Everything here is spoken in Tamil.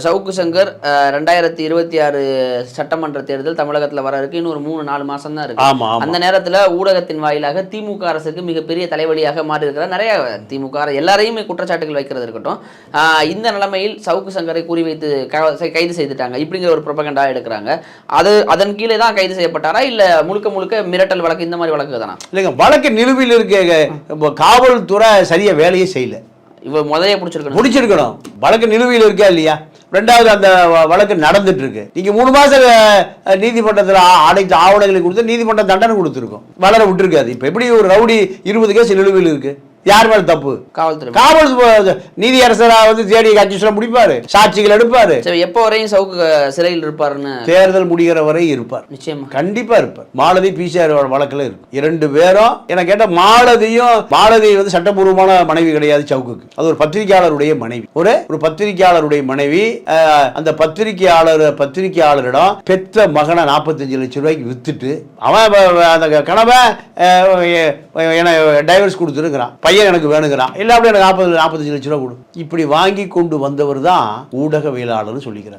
சவுக்கு சங்கர் 2026 சட்டமன்ற தேர்தல் தமிழகத்தில் வர இருக்கு. இன்னும் ஒரு 3-4 மாசம் தான் இருக்கு. அந்த நேரத்தில் ஊடகத்தின் வாயிலாக திமுக அரசுக்கு மிகப்பெரிய தலைவலியாக மாறி இருக்கிறார். நிறைய திமுக எல்லாரையுமே குற்றச்சாட்டுகள் வைக்கிறது இருக்கட்டும். இந்த நிலைமையில் சவுக்கு சங்கரை குறி வைத்து கைது செய்துட்டாங்க இப்படிங்கிற ஒரு ப்ரொபகண்டா எடுக்கிறாங்க. அதன் கீழே தான் கைது செய்யப்பட்டாரா இல்ல முழுக்க முழுக்க மிரட்டல் வழக்கு இந்த மாதிரி வழக்கு தானா? இல்லைங்க, வழக்கு நிலுவையில் இருக்க காவல்துறை சரியா வேலையே செய்யல. இவ முதலே முடிச்சிருக்கணும். வழக்கு நிலுவையில் இருக்கா இல்லையா? ரெண்டாவது அந்த வழக்கு நடந்துட்டு இருக்கு. நீங்க 3 மாசம் நீதிமன்றத்தில் அனைத்து ஆவணங்களை கொடுத்து நீதிமன்றம் தண்டனை கொடுத்துருக்கோம். வளர விட்டுருக்காது. இப்ப எப்படி ஒரு ரவுடி 20 கேஸ் நிலுவையில் இருக்கு? யார் மேல தப்பு? காவல்துறை நீதியரசரா தேடி கட்சி முடிப்பாரு, சாட்சிகள் எடுப்பாரு. எப்போ வரையும் சவுக்கு சிறையில் இருப்பாருன்னு தேர்தல் முடிகிற வரை இருப்பார். நிச்சயமா கண்டிப்பா இருப்பார். மாலதி பிசிஆர் வழக்குல இருக்கு. 2 பேரும் என்ன கேட்ட மாலதி சட்டபூர்வமான மனைவி கிடையாது சவுக்குக்கு. அது ஒரு பத்திரிகையாளருடைய மனைவி. ஒரு பத்திரிகையாளருடைய மனைவி. அந்த பத்திரிகையாளரிடம் பெத்த மகனை 45 லட்சம் ரூபாய்க்கு வித்துட்டு அவன் அந்த கணவன் டைவர்ஸ் கொடுத்துருக்கிறான். பையன் எனக்கு வேணுங்கிறான். இல்ல அப்படி எனக்கு 45 லட்சம் ரூபாய் கொடு. இப்படி வாங்கி கொண்டு வந்தவர் தான் ஊடகவியலாளர்னு சொல்லிக்கிறாங்க.